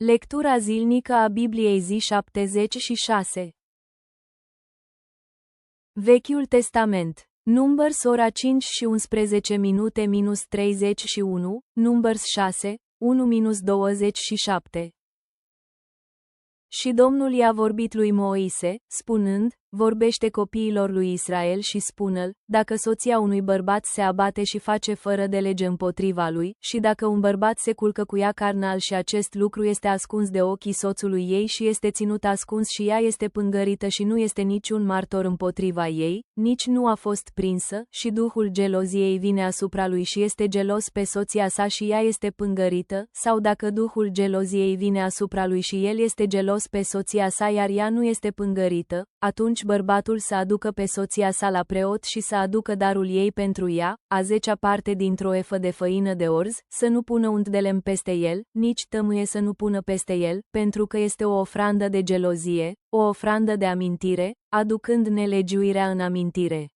Lectura zilnică a Bibliei zi 76. Vechiul Testament. Numbers ora 5 și 11 minute minus 31, Numbers 6, 1-27. Și Domnul i-a vorbit lui Moise, spunând, vorbește copiilor lui Israel și spune-l, dacă soția unui bărbat se abate și face fără de lege împotriva lui, și dacă un bărbat se culcă cu ea carnal și acest lucru este ascuns de ochii soțului ei și este ținut ascuns și ea este pângărită și nu este niciun martor împotriva ei, nici nu a fost prinsă, și duhul geloziei vine asupra lui și este gelos pe soția sa și ea este pângărită, sau dacă duhul geloziei vine asupra lui și el este gelos pe soția sa iar ea nu este pângărită, atunci bărbatul să aducă pe soția sa la preot și să aducă darul ei pentru ea, a 10-a parte dintr-o efă de făină de orz, să nu pună unt de lemn peste el, nici tămâie să nu pună peste el, pentru că este o ofrandă de gelozie, o ofrandă de amintire, aducând nelegiuirea în amintire.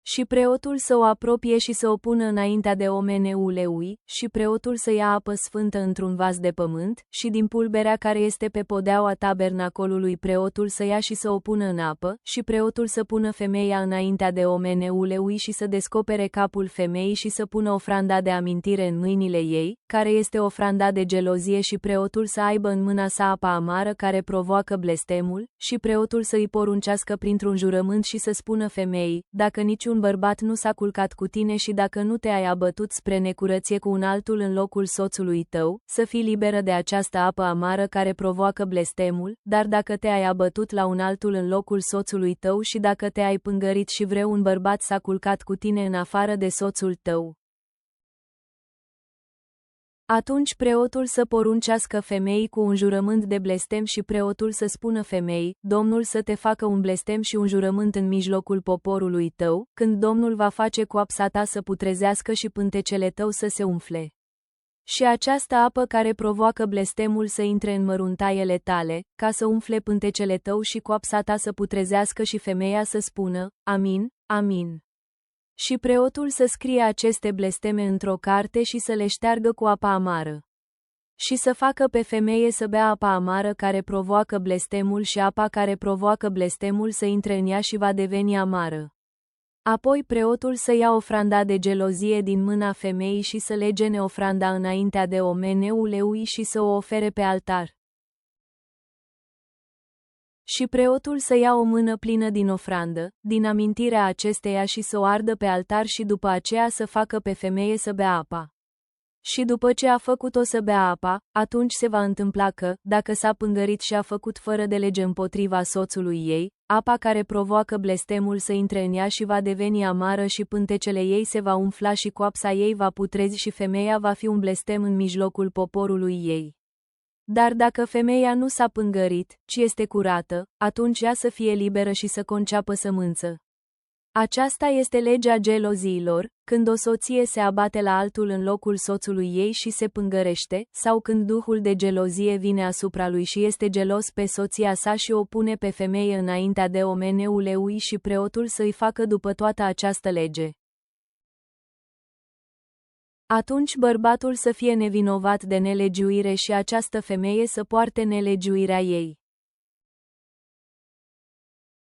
Și preotul să o apropie și să o pună înaintea de omeneului, și preotul să ia apă sfântă într-un vas de pământ, și din pulberea care este pe podeaua tabernacolului preotul să ia și să o pună în apă, și preotul să pună femeia înaintea de omeneului și să descopere capul femeii și să pună ofranda de amintire în mâinile ei, care este ofranda de gelozie și preotul să aibă în mâna sa apa amară care provoacă blestemul, și preotul să îi poruncească printr-un jurământ și să spună femeii, dacă niciun bărbat nu s-a culcat cu tine și dacă nu te-ai abătut spre necurăție cu un altul în locul soțului tău, să fii liberă de această apă amară care provoacă blestemul, dar dacă te-ai abătut la un altul în locul soțului tău și dacă te-ai pângărit și vreun bărbat s-a culcat cu tine în afară de soțul tău, atunci preotul să poruncească femeii cu un jurământ de blestem și preotul să spună femeii, Domnul să te facă un blestem și un jurământ în mijlocul poporului tău, când Domnul va face coapsa ta să putrezească și pântecele tău să se umfle. Și această apă care provoacă blestemul să intre în măruntaiele tale, ca să umfle pântecele tău și coapsa ta să putrezească și femeia să spună, Amin, Amin. Și preotul să scrie aceste blesteme într-o carte și să le șteargă cu apa amară. Și să facă pe femeie să bea apa amară care provoacă blestemul și apa care provoacă blestemul să intre în ea și va deveni amară. Apoi preotul să ia ofranda de gelozie din mâna femeii și să legene ofranda înaintea de omeneului și să o ofere pe altar. Și preotul să ia o mână plină din ofrandă, din amintirea acesteia și să o ardă pe altar și după aceea să facă pe femeie să bea apa. Și după ce a făcut-o să bea apa, atunci se va întâmpla că, dacă s-a pângărit și a făcut fără de lege împotriva soțului ei, apa care provoacă blestemul să intre în ea și va deveni amară și pântecele ei se va umfla și coapsa ei va putrezi și femeia va fi un blestem în mijlocul poporului ei. Dar dacă femeia nu s-a pângărit, ci este curată, atunci ea să fie liberă și să conceapă sămânță. Aceasta este legea geloziilor, când o soție se abate la altul în locul soțului ei și se pângărește, sau când duhul de gelozie vine asupra lui și este gelos pe soția sa și o pune pe femeie înaintea de omeneului și preotul să-i facă după toată această lege. Atunci bărbatul să fie nevinovat de nelegiuire și această femeie să poarte nelegiuirea ei.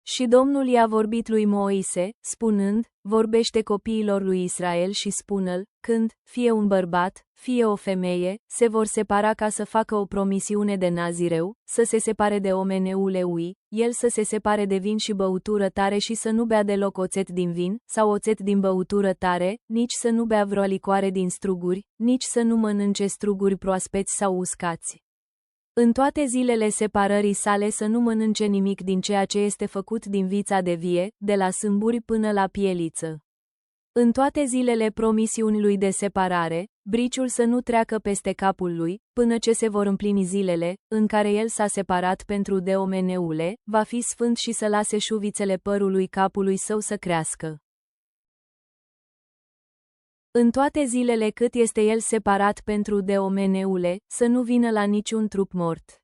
Și Domnul i-a vorbit lui Moise, spunând, vorbește copiilor lui Israel și spune-l, când, fie un bărbat, fie o femeie, se vor separa ca să facă o promisiune de nazireu, să se separe de omeneului, el să se separe de vin și băutură tare și să nu bea deloc oțet din vin, sau oțet din băutură tare, nici să nu bea vreo licoare din struguri, nici să nu mănânce struguri proaspeți sau uscați. În toate zilele separării sale să nu mănânce nimic din ceea ce este făcut din vița de vie, de la sâmburi până la pieliță. În toate zilele promisiunii lui de separare, briciul să nu treacă peste capul lui, până ce se vor împlini zilele, în care el s-a separat pentru de omeneule, va fi sfânt și să lase șuvițele părului capului său să crească. În toate zilele cât este el separat pentru de omeneule, să nu vină la niciun trup mort.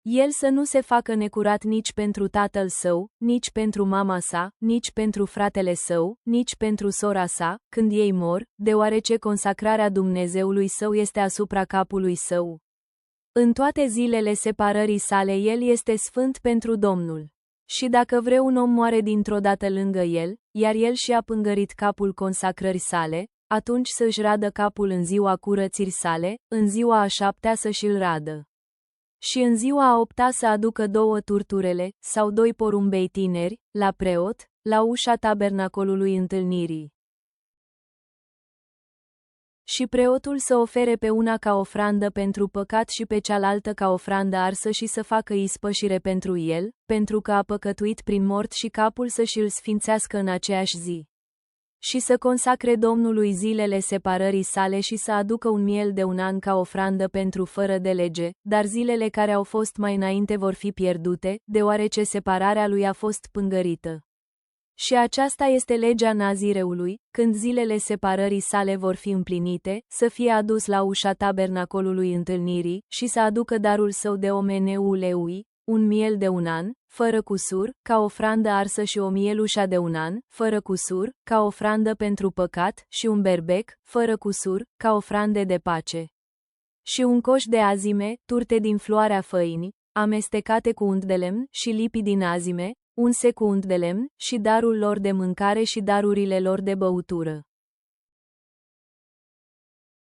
El să nu se facă necurat nici pentru tatăl său, nici pentru mama sa, nici pentru fratele său, nici pentru sora sa, când ei mor, deoarece consacrarea Dumnezeului său este asupra capului său. În toate zilele separării sale el este sfânt pentru Domnul. Și dacă vreun om moare dintr-o dată lângă el, iar el și-a pângărit capul consacrării sale, atunci să-și radă capul în ziua curățirii sale, în ziua a 7-a să și-l radă. Și în ziua a 8-a să aducă 2 turturele, sau 2 porumbei tineri, la preot, la ușa tabernacolului întâlnirii. Și preotul să ofere pe una ca ofrandă pentru păcat și pe cealaltă ca ofrandă arsă și să facă ispășire pentru el, pentru că a păcătuit prin mort și capul să și-l sfințească în aceeași zi. Și să consacre Domnului zilele separării sale și să aducă un miel de un an ca ofrandă pentru fără de lege, dar zilele care au fost mai înainte vor fi pierdute, deoarece separarea lui a fost pângărită. Și aceasta este legea Nazireului, când zilele separării sale vor fi împlinite, să fie adus la ușa tabernacolului întâlnirii, și să aducă darul său de omeneul, un miel de un an, fără cusur, ca ofrandă arsă și o mielușa de un an, fără cusur, ca ofrandă pentru păcat, și un berbec, fără cusur, ca ofrande de pace. Și un coș de azime, turte din floarea făinii, amestecate cu unt de lemn, și lipi din azime, unse cu unt de lemn, și darul lor de mâncare și darurile lor de băutură.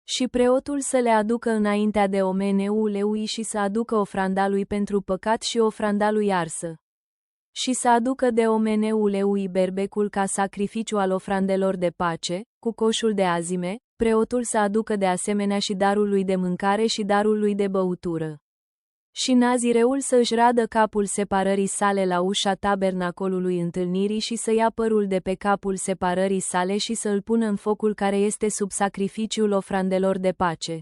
Și preotul să le aducă înaintea de omeneul și să aducă ofranda lui pentru păcat și ofranda lui arsă. Și să aducă de omeneul berbecul ca sacrificiu al ofrandelor de pace, cu coșul de azime, preotul să aducă de asemenea și darul lui de mâncare și darul lui de băutură. Și nazireul să își radă capul separării sale la ușa tabernacolului întâlnirii și să ia părul de pe capul separării sale și să îl pună în focul care este sub sacrificiul ofrandelor de pace.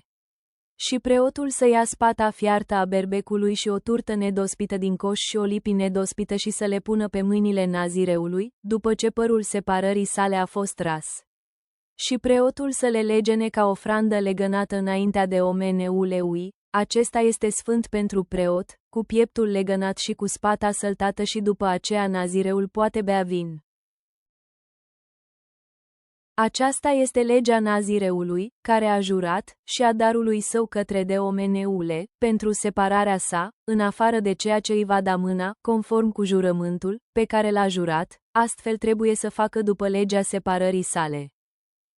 Și preotul să ia spata fiartă a berbecului și o turtă nedospită din coș și o lipi nedospită și să le pună pe mâinile nazireului, după ce părul separării sale a fost ras. Și preotul să le legene ca ofrandă legănată înaintea de omeneul, acesta este sfânt pentru preot, cu pieptul legănat și cu spata săltată și după aceea nazireul poate bea vin. Aceasta este legea nazireului, care a jurat, și a darului său către de omeneule, pentru separarea sa, în afară de ceea ce îi va da mâna, conform cu jurământul, pe care l-a jurat, astfel trebuie să facă după legea separării sale.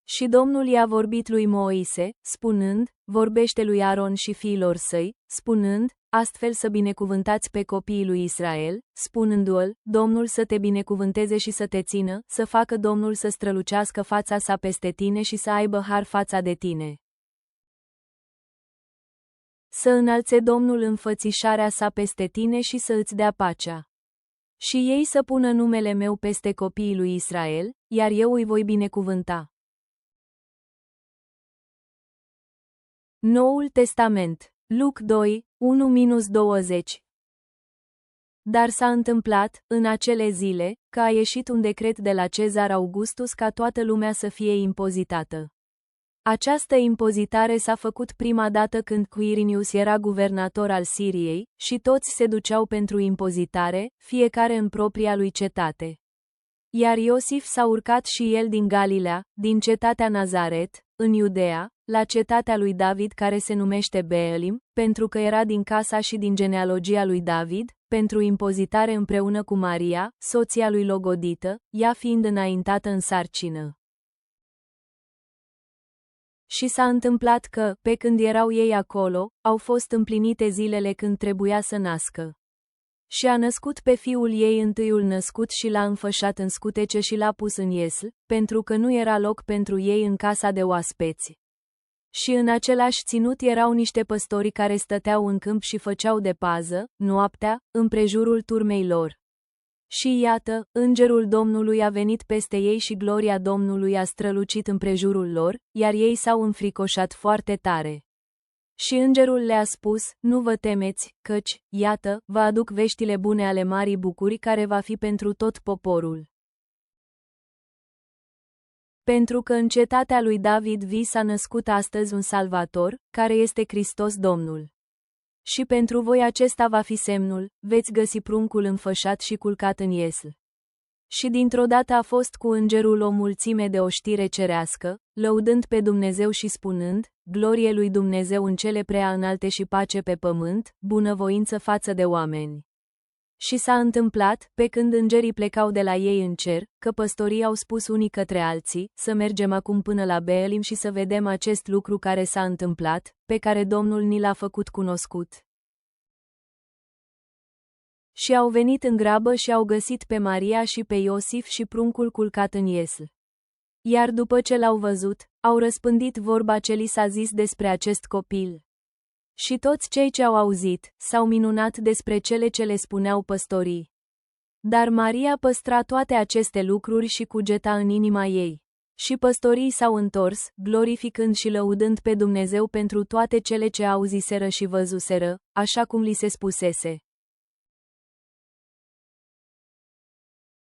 Și Domnul i-a vorbit lui Moise, spunând, vorbește lui Aron și fiilor săi, spunând, astfel să binecuvântați pe copiii lui Israel, spunându-l, Domnul să te binecuvânteze și să te țină, să facă Domnul să strălucească fața sa peste tine și să aibă har fața de tine. Să înălțe Domnul înfățișarea sa peste tine și să îți dea pacea. Și ei să pună numele meu peste copiii lui Israel, iar eu îi voi binecuvânta. Noul Testament, Luc 2, 1-20. Dar s-a întâmplat, în acele zile, că a ieșit un decret de la Cezar Augustus ca toată lumea să fie impozitată. Această impozitare s-a făcut prima dată când Quirinius era guvernator al Siriei, și toți se duceau pentru impozitare, fiecare în propria lui cetate. Iar Iosif s-a urcat și el din Galilea, din cetatea Nazaret, în Iudea, la cetatea lui David care se numește Beelim, pentru că era din casa și din genealogia lui David, pentru impozitare împreună cu Maria, soția lui logodită, ea fiind înaintată în sarcină. Și s-a întâmplat că, pe când erau ei acolo, au fost împlinite zilele când trebuia să nască. Și a născut pe fiul ei întâiul născut și l-a înfășat în scutece și l-a pus în iesl, pentru că nu era loc pentru ei în casa de oaspeți. Și în același ținut erau niște păstori care stăteau în câmp și făceau de pază, noaptea, împrejurul turmei lor. Și iată, îngerul Domnului a venit peste ei și gloria Domnului a strălucit împrejurul lor, iar ei s-au înfricoșat foarte tare. Și îngerul le-a spus, nu vă temeți, căci, iată, vă aduc veștile bune ale marii bucurii care va fi pentru tot poporul. Pentru că în cetatea lui David vi s-a născut astăzi un Salvator, care este Hristos Domnul. Și pentru voi acesta va fi semnul, veți găsi pruncul înfășat și culcat în iesl. Și dintr-o dată a fost cu îngerul o mulțime de oștire cerească, lăudând pe Dumnezeu și spunând, glorie lui Dumnezeu în cele prea înalte și pace pe pământ, bunăvoință față de oameni. Și s-a întâmplat, pe când îngerii plecau de la ei în cer, că păstorii au spus unii către alții, să mergem acum până la Beelim și să vedem acest lucru care s-a întâmplat, pe care Domnul ni l-a făcut cunoscut. Și au venit în grabă și au găsit pe Maria și pe Iosif și pruncul culcat în iesl. Iar după ce l-au văzut, au răspândit vorba ce li s-a zis despre acest copil. Și toți cei ce au auzit, s-au minunat despre cele ce le spuneau păstorii. Dar Maria păstra toate aceste lucruri și cugeta în inima ei. Și păstorii s-au întors, glorificând și lăudând pe Dumnezeu pentru toate cele ce auziseră și văzuseră, așa cum li se spusese.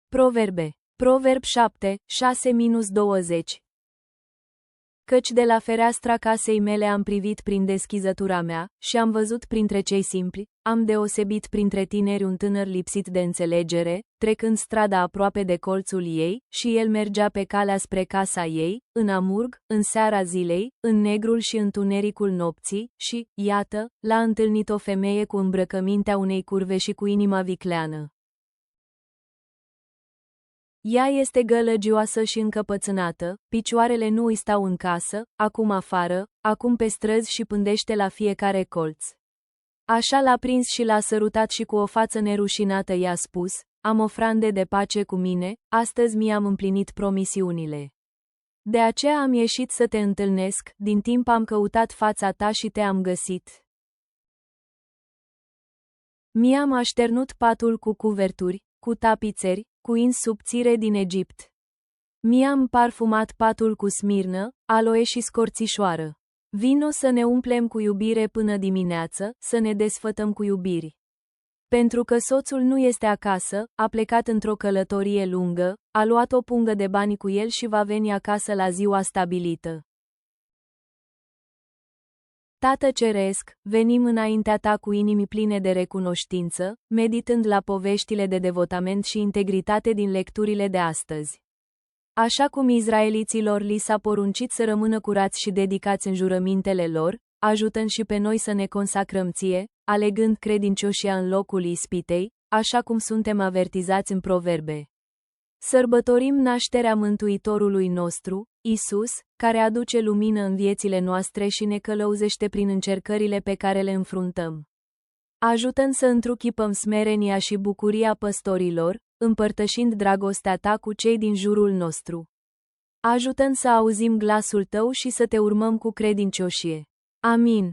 Proverbe. Proverb 7, 6-20. Căci de la fereastra casei mele am privit prin deschizătura mea, și am văzut printre cei simpli, am deosebit printre tineri un tânăr lipsit de înțelegere, trecând strada aproape de colțul ei, și el mergea pe calea spre casa ei, în amurg, în seara zilei, în negrul și întunericul nopții, și, iată, l-a întâlnit o femeie cu îmbrăcămintea unei curve și cu inima vicleană. Ea este gălăgioasă și încăpățânată, picioarele nu îi stau în casă, acum afară, acum pe străzi și pândește la fiecare colț. Așa l-a prins și l-a sărutat și cu o față nerușinată i-a spus, am ofrande de pace cu mine, astăzi mi-am împlinit promisiunile. De aceea am ieșit să te întâlnesc, din timp am căutat fața ta și te-am găsit. Mi-am așternut patul cu cuverturi, cu tapițeri, cu ins subțire din Egipt. Mi-am parfumat patul cu smirnă, aloe și scorțișoară. Vino să ne umplem cu iubire până dimineață, să ne desfătăm cu iubiri. Pentru că soțul nu este acasă, a plecat într-o călătorie lungă, a luat o pungă de bani cu el și va veni acasă la ziua stabilită. Tată Ceresc, venim înaintea ta cu inimi pline de recunoștință, meditând la poveștile de devotament și integritate din lecturile de astăzi. Așa cum izraeliților li s-a poruncit să rămână curați și dedicați în jurămintele lor, ajută-n și pe noi să ne consacrăm ție, alegând credincioșia în locul ispitei, așa cum suntem avertizați în proverbe. Sărbătorim nașterea Mântuitorului nostru, Isus, care aduce lumină în viețile noastre și ne călăuzește prin încercările pe care le înfruntăm. Ajută-n să întruchipăm smerenia și bucuria păstorilor, împărtășind dragostea ta cu cei din jurul nostru. Ajută-n să auzim glasul tău și să te urmăm cu credincioșie. Amin.